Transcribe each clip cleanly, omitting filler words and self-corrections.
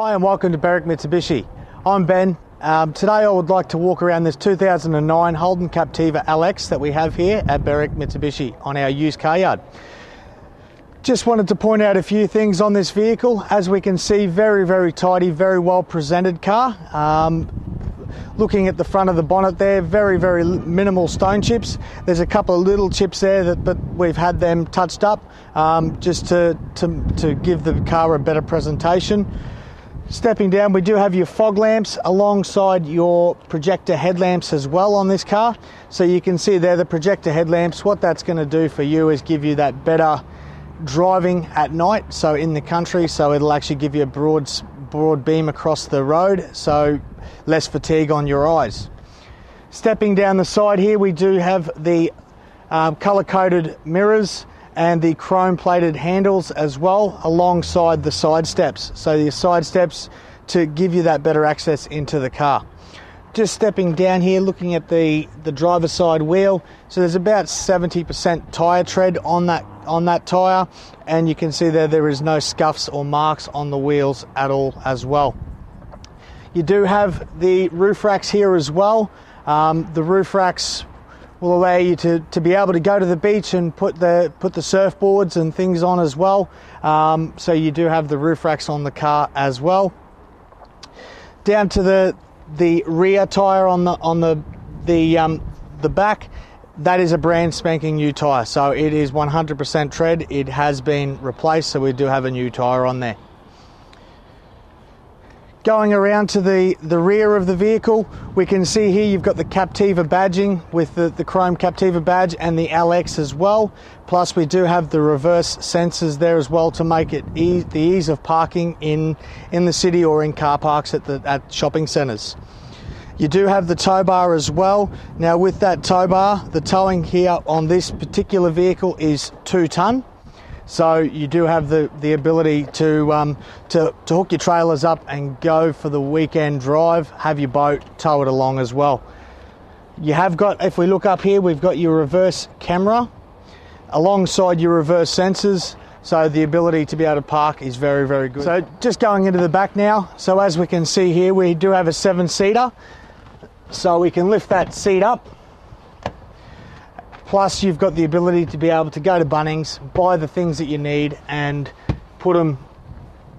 Hi and welcome to Berwick Mitsubishi. I'm Ben. Today I would like to walk around this 2009 Holden Captiva LX that we have here at Berwick Mitsubishi on our used car yard. Just wanted to point out a few things on this vehicle. As we can see, very tidy, very well presented car. Looking at the front of the bonnet there, very minimal stone chips. There's a couple of little chips there, but we've had them touched up just to give the car a better presentation. Stepping down, we do have your fog lamps alongside your projector headlamps as well on this car. So you can see there the projector headlamps. What that's going to do for you is give you that better driving at night, so in the country, so it'll actually give you a broad beam across the road, so less fatigue on your eyes. Stepping down the side here, we do have the color-coded mirrors and the chrome-plated handles as well, alongside the side steps. So the side steps to give you that better access into the car. Just stepping down here, looking at the driver's side wheel. So there's about 70% tyre tread on that tyre, and you can see there is no scuffs or marks on the wheels at all as well. You do have the roof racks here as well. The roof racks will allow you to be able to go to the beach and put the surfboards and things on as well. So you do have the roof racks on the car as well. Down to the rear tyre on the back, that is a brand spanking new tyre. So it is 100% tread. It has been replaced, so we do have a new tyre on there. Going around to the rear of the vehicle, we can see here you've got the Captiva badging with the chrome Captiva badge and the LX as well. Plus we do have the reverse sensors there as well to make it the ease of parking in the city or in car parks at shopping centres. You do have the tow bar as well. Now with that tow bar, the towing here on this particular vehicle is 2 tonne. So you do have the ability to hook your trailers up and go for the weekend drive, have your boat, tow it along as well. You have got, if we look up here, we've got your reverse camera alongside your reverse sensors. So the ability to be able to park is very good. So just going into the back now. So as we can see here, we do have a 7-seater. So we can lift that seat up. Plus you've got the ability to be able to go to Bunnings, buy the things that you need and put them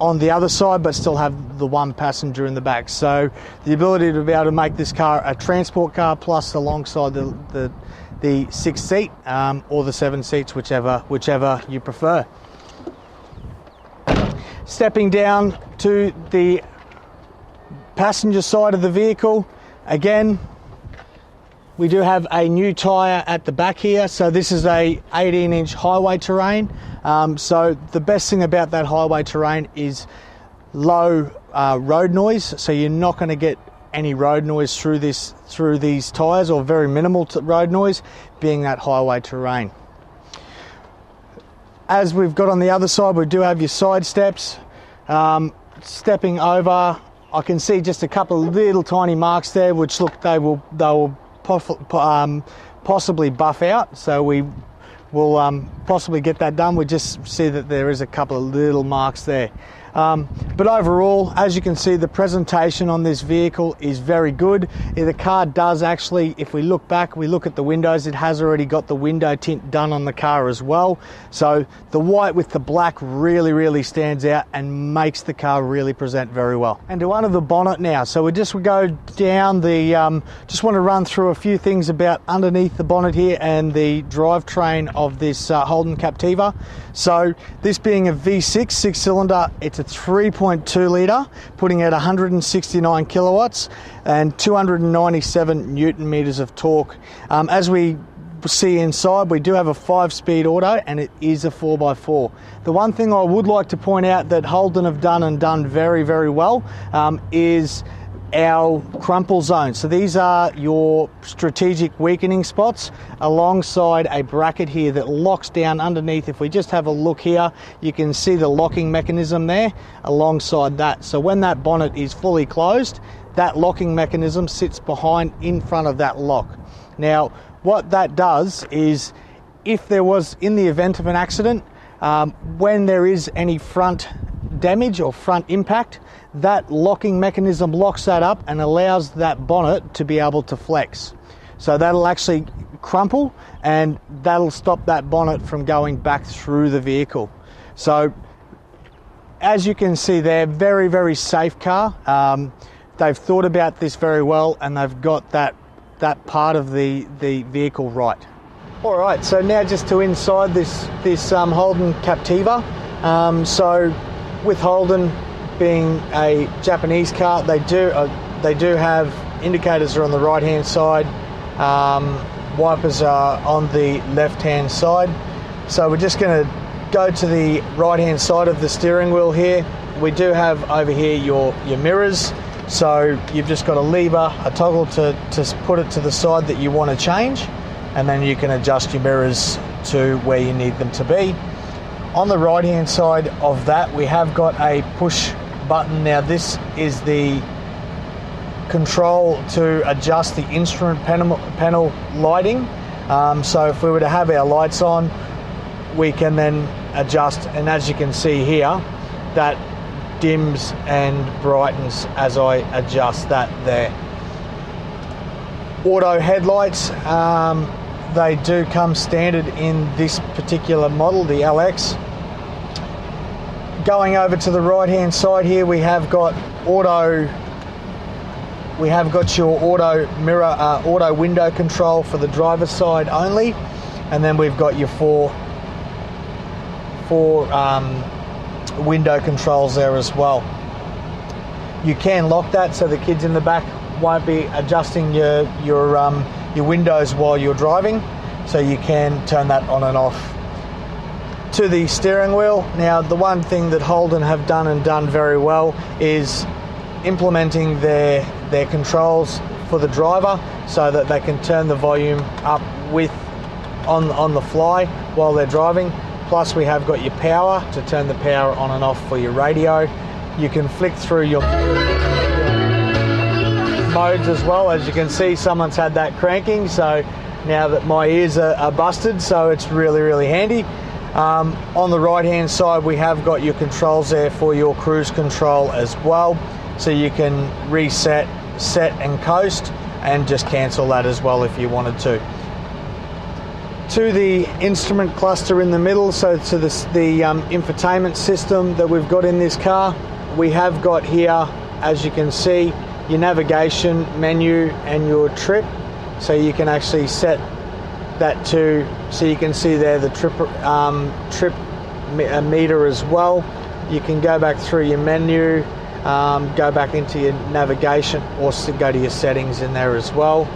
on the other side, but still have the one passenger in the back. So the ability to be able to make this car a transport car, plus alongside the 6 seat or the 7 seats, whichever you prefer. Stepping down to the passenger side of the vehicle, again, we do have a new tyre at the back here. So this is a 18-inch highway terrain. So the best thing about that highway terrain is low road noise. So you're not going to get any road noise through these tyres, or very minimal road noise, being that highway terrain. As we've got on the other side, we do have your side steps. Stepping over, I can see just a couple of little tiny marks there, which look they will possibly buff out, so we will possibly get that done. We just see that there is a couple of little marks there. But overall, as you can see, the presentation on this vehicle is very good. The car does actually, if we look back, we look at the windows, it has already got the window tint done on the car as well. So the white with the black really stands out and makes the car really present very well. And to under the bonnet now. So we just go down the, just want to run through a few things about underneath the bonnet here and the drivetrain of this Holden Captiva. So this being a V6 6-cylinder, it's a 3.2 litre, putting out 169 kilowatts and 297 newton meters of torque. As we see inside, we do have a 5-speed auto, and it is a 4x4. The one thing I would like to point out that Holden have done very well is our crumple zone. So these are your strategic weakening spots alongside a bracket here that locks down underneath. If we just have a look here, you can see the locking mechanism there alongside that. So when that bonnet is fully closed, that locking mechanism sits behind in front of that lock. Now what that does is, if there was, in the event of an accident, when there is any front damage or front impact, that locking mechanism locks that up and allows that bonnet to be able to flex. So that'll actually crumple and that'll stop that bonnet from going back through the vehicle. So as you can see, they're very, very safe car. They've thought about this very well and they've got that part of the vehicle right. All right, so now just to inside this Holden Captiva. So with Holden being a Japanese car, they do have indicators are on the right hand side, wipers are on the left hand side. So we're just going to go to the right hand side of the steering wheel here. We do have over here your mirrors, so you've just got a lever, a toggle to put it to the side that you want to change, and then you can adjust your mirrors to where you need them to be. On the right hand side of that, we have got a push button. Now this is the control to adjust the instrument panel lighting. So if we were to have our lights on, we can then adjust, and as you can see here, that dims and brightens as I adjust that there. Auto headlights, they do come standard in this particular model, the LX. Going over to the right hand side here, we have got your auto mirror, auto window control for the driver's side only, and then we've got your four window controls there as well. You can lock that so the kids in the back won't be adjusting your windows while you're driving, so you can turn that on and off. To the steering wheel, now the one thing that Holden have done very well is implementing their controls for the driver so that they can turn the volume up on the fly while they're driving. Plus we have got your power to turn the power on and off for your radio. You can flick through your modes as well. As you can see, someone's had that cranking, so now that my ears are busted, so it's really, really handy. On the right hand side, we have got your controls there for your cruise control as well, so you can reset, set and coast, and just cancel that as well if you wanted to. To the instrument cluster in the middle, so to the infotainment system that we've got in this car, we have got here, as you can see, your navigation menu and your trip, so you can actually set that to, so you can see there the trip meter as well. You can go back through your menu, go back into your navigation, or go to your settings in there as well.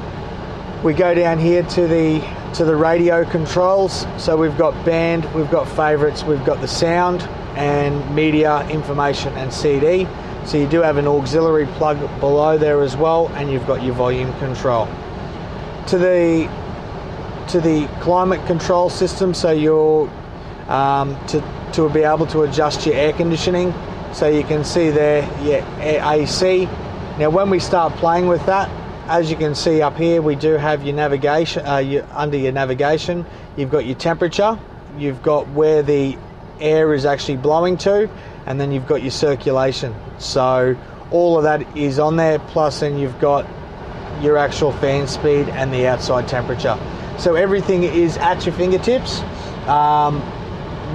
We go down here to the radio controls. So we've got band, we've got favorites, we've got the sound and media, information and CD. So you do have an auxiliary plug below there as well, and you've got your volume control. To the climate control system, so you're to be able to adjust your air conditioning. So you can see there your AC. Now when we start playing with that, as you can see up here, we do have your navigation, under your navigation, you've got your temperature, you've got where the air is actually blowing to, and then you've got your circulation. So all of that is on there, plus then you've got your actual fan speed and the outside temperature. So everything is at your fingertips.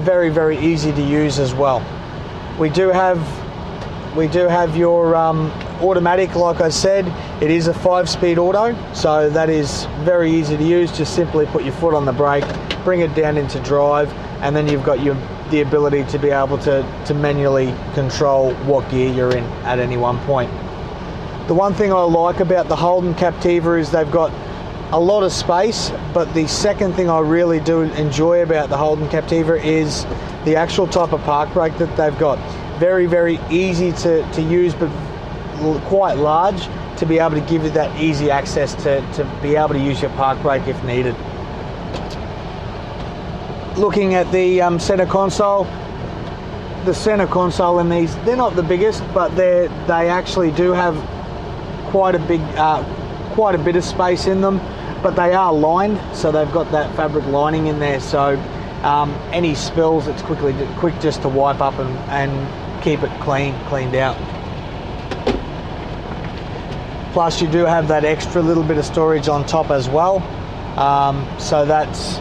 Very, very easy to use as well. We do have your automatic, like I said. It is a 5-speed auto, so that is very easy to use. Just simply put your foot on the brake, bring it down into drive, and then you've got the ability to be able to manually control what gear you're in at any one point. The one thing I like about the Holden Captiva is they've got a lot of space, but the second thing I really do enjoy about the Holden Captiva is the actual type of park brake that they've got. Very, very easy to use, but quite large to be able to give you that easy access to be able to use your park brake if needed. Looking at the center console, the center console in these, they're not the biggest, but they actually do have quite a bit of space in them, but they are lined, so they've got that fabric lining in there, so any spills, it's quick just to wipe up and keep it cleaned out. Plus you do have that extra little bit of storage on top as well. So that's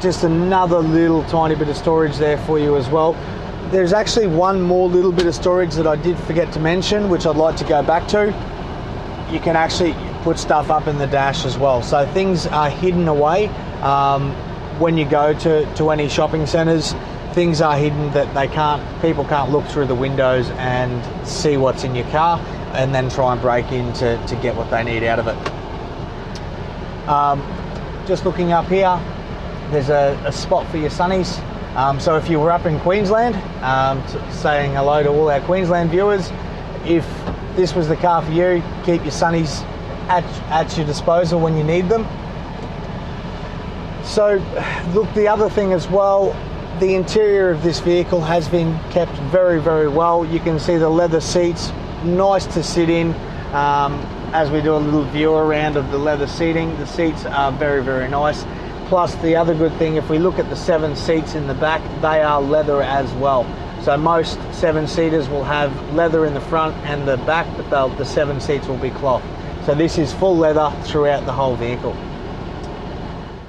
just another little tiny bit of storage there for you as well. There's actually one more little bit of storage that I did forget to mention, which I'd like to go back to. You can actually put stuff up in the dash as well. So things are hidden away. When you go to any shopping centres, things are hidden that people can't look through the windows and see what's in your car and then try and break in to get what they need out of it. Just looking up here, there's a spot for your sunnies. So if you were up in Queensland, saying hello to all our Queensland viewers, if this was the car for you, keep your sunnies at your disposal when you need them. So look, the other thing as well, the interior of this vehicle has been kept very, very well. You can see the leather seats, nice to sit in. As we do a little view around of the leather seating, the seats are very, very nice. Plus the other good thing, if we look at the 7 seats in the back, they are leather as well. So most 7-seaters will have leather in the front and the back, but the 7 seats will be cloth. So this is full leather throughout the whole vehicle.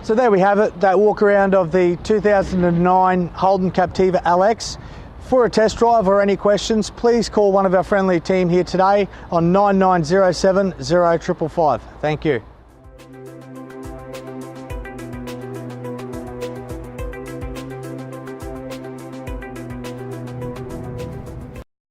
So there we have it, that walk around of the 2009 Holden Captiva LX. For a test drive or any questions, please call one of our friendly team here today on 9907 0555. Thank you.